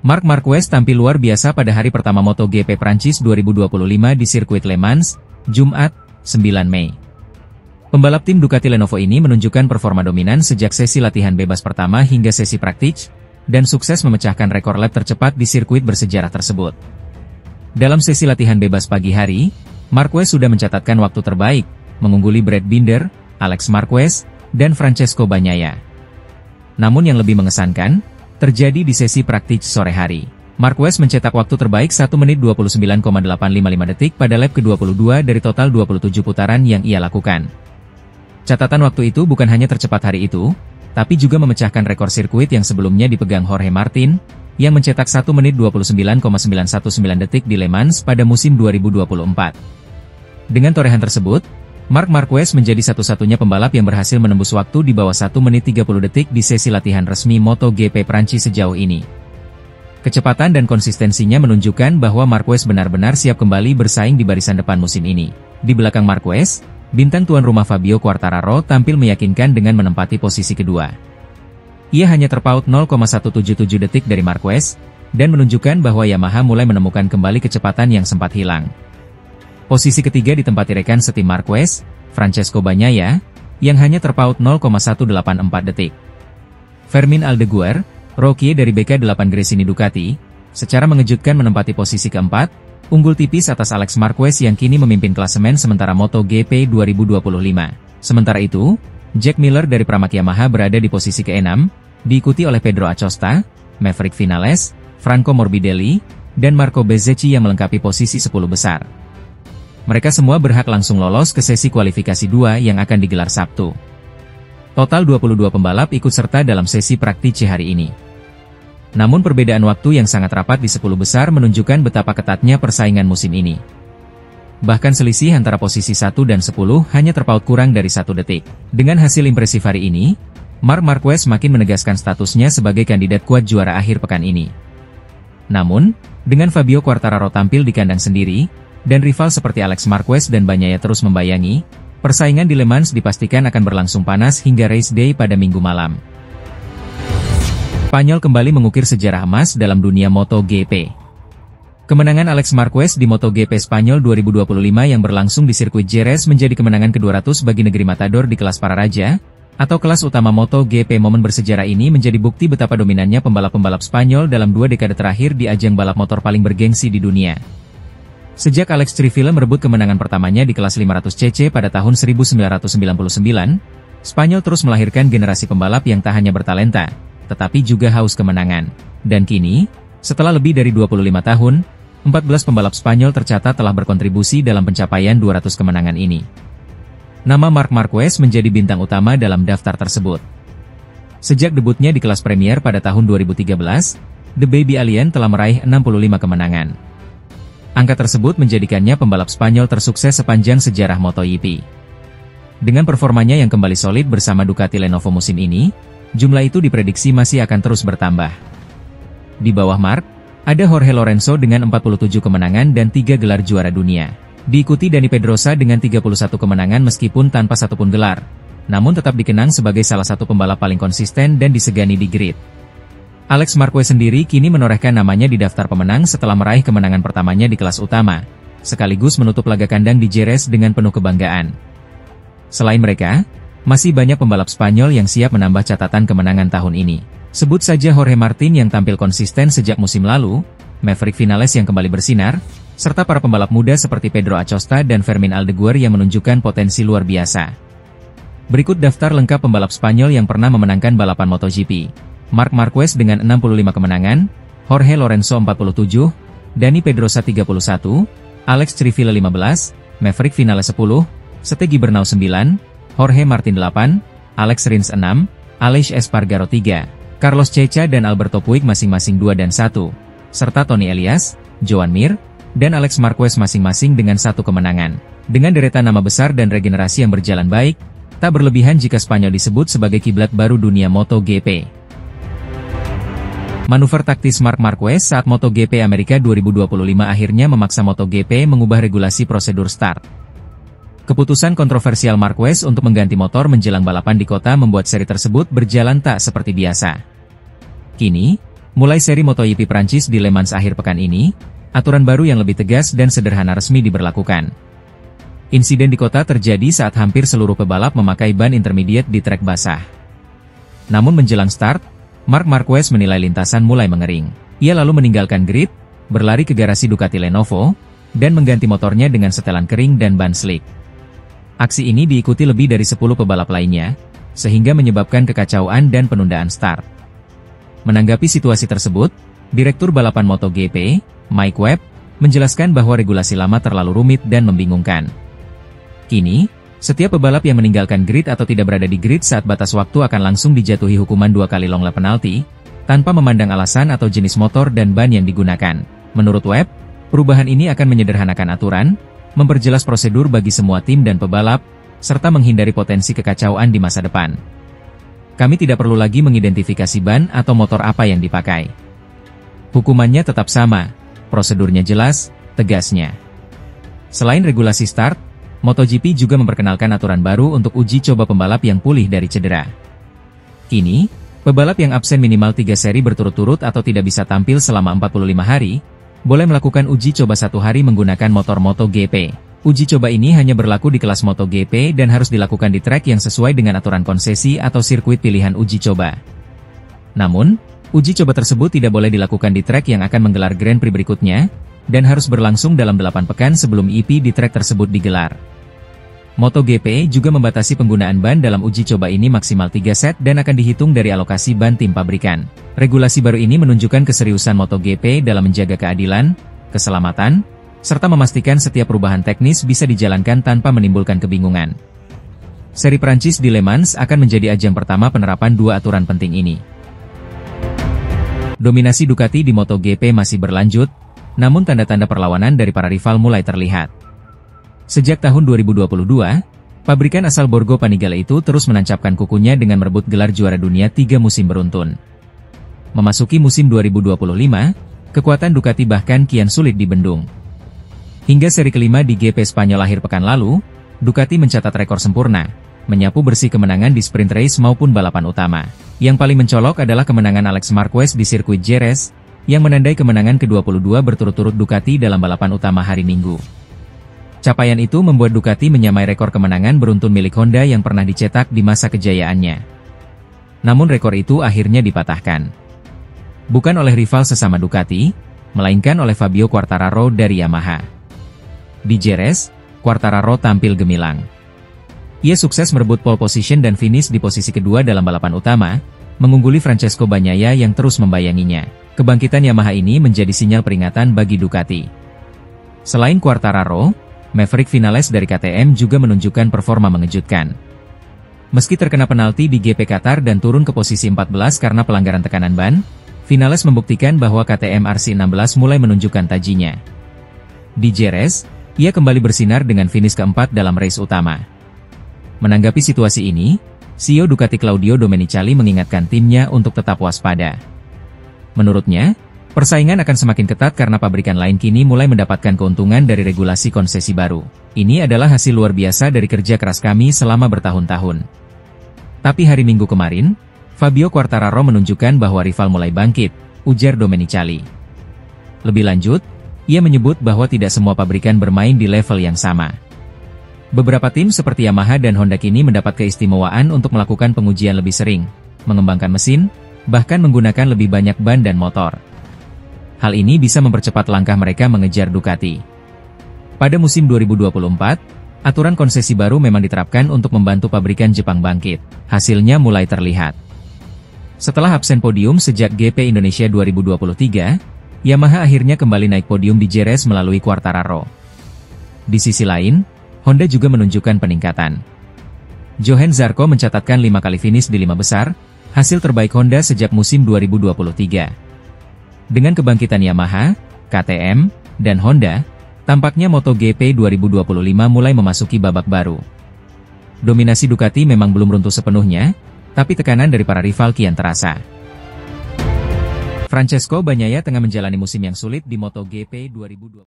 Marc Marquez tampil luar biasa pada hari pertama MotoGP Prancis 2025 di sirkuit Le Mans, Jumat, 9 Mei. Pembalap tim Ducati Lenovo ini menunjukkan performa dominan sejak sesi latihan bebas pertama hingga sesi praktik, dan sukses memecahkan rekor lap tercepat di sirkuit bersejarah tersebut. Dalam sesi latihan bebas pagi hari, Marquez sudah mencatatkan waktu terbaik, mengungguli Brad Binder, Alex Marquez, dan Francesco Bagnaia. Namun yang lebih mengesankan, terjadi di sesi praktik sore hari. Marquez mencetak waktu terbaik 1 menit 29,855 detik pada lap ke-22 dari total 27 putaran yang ia lakukan. Catatan waktu itu bukan hanya tercepat hari itu, tapi juga memecahkan rekor sirkuit yang sebelumnya dipegang Jorge Martin, yang mencetak 1 menit 29,919 detik di Le Mans pada musim 2024. Dengan torehan tersebut, Marc Marquez menjadi satu-satunya pembalap yang berhasil menembus waktu di bawah 1 menit 30 detik di sesi latihan resmi MotoGP Prancis sejauh ini. Kecepatan dan konsistensinya menunjukkan bahwa Marquez benar-benar siap kembali bersaing di barisan depan musim ini. Di belakang Marquez, bintang tuan rumah Fabio Quartararo tampil meyakinkan dengan menempati posisi kedua. Ia hanya terpaut 0,177 detik dari Marquez, dan menunjukkan bahwa Yamaha mulai menemukan kembali kecepatan yang sempat hilang. Posisi ketiga ditempati rekan setim Marquez, Francesco Bagnaia, yang hanya terpaut 0,184 detik. Fermin Aldeguer, rookie dari BK8 Gresini Ducati, secara mengejutkan menempati posisi keempat, unggul tipis atas Alex Marquez yang kini memimpin klasemen sementara MotoGP 2025. Sementara itu, Jack Miller dari Pramac Yamaha berada di posisi ke-6, diikuti oleh Pedro Acosta, Maverick Vinales, Franco Morbidelli, dan Marco Bezzecchi yang melengkapi posisi 10 besar. Mereka semua berhak langsung lolos ke sesi kualifikasi 2 yang akan digelar Sabtu. Total 22 pembalap ikut serta dalam sesi praktik hari ini. Namun perbedaan waktu yang sangat rapat di 10 besar menunjukkan betapa ketatnya persaingan musim ini. Bahkan selisih antara posisi 1 dan 10 hanya terpaut kurang dari 1 detik. Dengan hasil impresif hari ini, Marc Marquez makin menegaskan statusnya sebagai kandidat kuat juara akhir pekan ini. Namun, dengan Fabio Quartararo tampil di kandang sendiri, dan rival seperti Alex Marquez dan Bagnaia terus membayangi, persaingan di Le Mans dipastikan akan berlangsung panas hingga race day pada Minggu malam. Spanyol kembali mengukir sejarah emas dalam dunia MotoGP. Kemenangan Alex Marquez di MotoGP Spanyol 2025 yang berlangsung di sirkuit Jerez menjadi kemenangan ke-200 bagi negeri Matador di kelas para raja, atau kelas utama MotoGP. Momen bersejarah ini menjadi bukti betapa dominannya pembalap-pembalap Spanyol dalam 2 dekade terakhir di ajang balap motor paling bergengsi di dunia. Sejak Alex Crivilla merebut kemenangan pertamanya di kelas 500cc pada tahun 1999, Spanyol terus melahirkan generasi pembalap yang tak hanya bertalenta, tetapi juga haus kemenangan. Dan kini, setelah lebih dari 25 tahun, 14 pembalap Spanyol tercatat telah berkontribusi dalam pencapaian 200 kemenangan ini. Nama Marc Marquez menjadi bintang utama dalam daftar tersebut. Sejak debutnya di kelas Premier pada tahun 2013, The Baby Alien telah meraih 65 kemenangan. Angka tersebut menjadikannya pembalap Spanyol tersukses sepanjang sejarah MotoGP. Dengan performanya yang kembali solid bersama Ducati Lenovo musim ini, jumlah itu diprediksi masih akan terus bertambah. Di bawah Marc, ada Jorge Lorenzo dengan 47 kemenangan dan 3 gelar juara dunia. Diikuti Dani Pedrosa dengan 31 kemenangan meskipun tanpa satupun gelar, namun tetap dikenang sebagai salah satu pembalap paling konsisten dan disegani di grid. Alex Marquez sendiri kini menorehkan namanya di daftar pemenang setelah meraih kemenangan pertamanya di kelas utama, sekaligus menutup laga kandang di Jerez dengan penuh kebanggaan. Selain mereka, masih banyak pembalap Spanyol yang siap menambah catatan kemenangan tahun ini. Sebut saja Jorge Martin yang tampil konsisten sejak musim lalu, Maverick Vinales yang kembali bersinar, serta para pembalap muda seperti Pedro Acosta dan Fermin Aldeguer yang menunjukkan potensi luar biasa. Berikut daftar lengkap pembalap Spanyol yang pernah memenangkan balapan MotoGP. Marc Marquez dengan 65 kemenangan, Jorge Lorenzo 47, Dani Pedrosa 31, Alex Crivilla 15, Maverick Vinales 10, Sete Gibernau 9, Jorge Martin 8, Alex Rins 6, Aleix Espargaro 3, Carlos Ceca dan Alberto Puig masing-masing 2 dan 1, serta Tony Elias, Joan Mir, dan Alex Marquez masing-masing dengan 1 kemenangan. Dengan deretan nama besar dan regenerasi yang berjalan baik, tak berlebihan jika Spanyol disebut sebagai kiblat baru dunia MotoGP. Manuver taktis Marc Marquez saat MotoGP Amerika 2025 akhirnya memaksa MotoGP mengubah regulasi prosedur start. Keputusan kontroversial Marquez untuk mengganti motor menjelang balapan di kota membuat seri tersebut berjalan tak seperti biasa. Kini, mulai seri MotoGP Prancis di Le Mans akhir pekan ini, aturan baru yang lebih tegas dan sederhana resmi diberlakukan. Insiden di kota terjadi saat hampir seluruh pebalap memakai ban intermediate di trek basah. Namun menjelang start, Marc Marquez menilai lintasan mulai mengering. Ia lalu meninggalkan grid, berlari ke garasi Ducati Lenovo, dan mengganti motornya dengan setelan kering dan ban slick. Aksi ini diikuti lebih dari 10 pebalap lainnya, sehingga menyebabkan kekacauan dan penundaan start. Menanggapi situasi tersebut, Direktur Balapan MotoGP, Mike Webb, menjelaskan bahwa regulasi lama terlalu rumit dan membingungkan. Kini, setiap pebalap yang meninggalkan grid atau tidak berada di grid saat batas waktu akan langsung dijatuhi hukuman 2 kali long lap penalti, tanpa memandang alasan atau jenis motor dan ban yang digunakan. Menurut Webb, perubahan ini akan menyederhanakan aturan, memperjelas prosedur bagi semua tim dan pebalap, serta menghindari potensi kekacauan di masa depan. Kami tidak perlu lagi mengidentifikasi ban atau motor apa yang dipakai. Hukumannya tetap sama, prosedurnya jelas, tegasnya. Selain regulasi start, MotoGP juga memperkenalkan aturan baru untuk uji coba pembalap yang pulih dari cedera. Kini, pebalap yang absen minimal 3 seri berturut-turut atau tidak bisa tampil selama 45 hari, boleh melakukan uji coba 1 hari menggunakan motor MotoGP. Uji coba ini hanya berlaku di kelas MotoGP dan harus dilakukan di trek yang sesuai dengan aturan konsesi atau sirkuit pilihan uji coba. Namun, uji coba tersebut tidak boleh dilakukan di trek yang akan menggelar Grand Prix berikutnya, dan harus berlangsung dalam 8 pekan sebelum EP di trek tersebut digelar. MotoGP juga membatasi penggunaan ban dalam uji coba ini maksimal 3 set dan akan dihitung dari alokasi ban tim pabrikan. Regulasi baru ini menunjukkan keseriusan MotoGP dalam menjaga keadilan, keselamatan, serta memastikan setiap perubahan teknis bisa dijalankan tanpa menimbulkan kebingungan. Seri Prancis di Le Mans akan menjadi ajang pertama penerapan 2 aturan penting ini. Dominasi Ducati di MotoGP masih berlanjut, namun tanda-tanda perlawanan dari para rival mulai terlihat. Sejak tahun 2022, pabrikan asal Borgo Panigale itu terus menancapkan kukunya dengan merebut gelar juara dunia 3 musim beruntun. Memasuki musim 2025, kekuatan Ducati bahkan kian sulit dibendung. Hingga seri kelima di GP Spanyol akhir pekan lalu, Ducati mencatat rekor sempurna, menyapu bersih kemenangan di sprint race maupun balapan utama. Yang paling mencolok adalah kemenangan Alex Marquez di sirkuit Jerez, yang menandai kemenangan ke-22 berturut-turut Ducati dalam balapan utama hari Minggu. Capaian itu membuat Ducati menyamai rekor kemenangan beruntun milik Honda yang pernah dicetak di masa kejayaannya. Namun rekor itu akhirnya dipatahkan. Bukan oleh rival sesama Ducati, melainkan oleh Fabio Quartararo dari Yamaha. Di Jerez, Quartararo tampil gemilang. Ia sukses merebut pole position dan finish di posisi kedua dalam balapan utama, mengungguli Francesco Bagnaia yang terus membayanginya. Kebangkitan Yamaha ini menjadi sinyal peringatan bagi Ducati. Selain Quartararo, Maverick Vinales dari KTM juga menunjukkan performa mengejutkan. Meski terkena penalti di GP Qatar dan turun ke posisi 14 karena pelanggaran tekanan ban, Vinales membuktikan bahwa KTM RC16 mulai menunjukkan tajinya. Di Jerez, ia kembali bersinar dengan finish keempat dalam race utama. Menanggapi situasi ini, CEO Ducati Claudio Domenicali mengingatkan timnya untuk tetap waspada. Menurutnya, persaingan akan semakin ketat karena pabrikan lain kini mulai mendapatkan keuntungan dari regulasi konsesi baru. Ini adalah hasil luar biasa dari kerja keras kami selama bertahun-tahun. Tapi hari Minggu kemarin, Fabio Quartararo menunjukkan bahwa rival mulai bangkit, ujar Domenicali. Lebih lanjut, ia menyebut bahwa tidak semua pabrikan bermain di level yang sama. Beberapa tim seperti Yamaha dan Honda kini mendapat keistimewaan untuk melakukan pengujian lebih sering, mengembangkan mesin, bahkan menggunakan lebih banyak ban dan motor. Hal ini bisa mempercepat langkah mereka mengejar Ducati. Pada musim 2024, aturan konsesi baru memang diterapkan untuk membantu pabrikan Jepang bangkit. Hasilnya mulai terlihat. Setelah absen podium sejak GP Indonesia 2023, Yamaha akhirnya kembali naik podium di Jerez melalui Quartararo. Di sisi lain, Honda juga menunjukkan peningkatan. Johan Zarco mencatatkan 5 kali finish di 5 besar, hasil terbaik Honda sejak musim 2023. Dengan kebangkitan Yamaha, KTM, dan Honda, tampaknya MotoGP 2025 mulai memasuki babak baru. Dominasi Ducati memang belum runtuh sepenuhnya, tapi tekanan dari para rival kian terasa. Francesco Bagnaia tengah menjalani musim yang sulit di MotoGP 2020.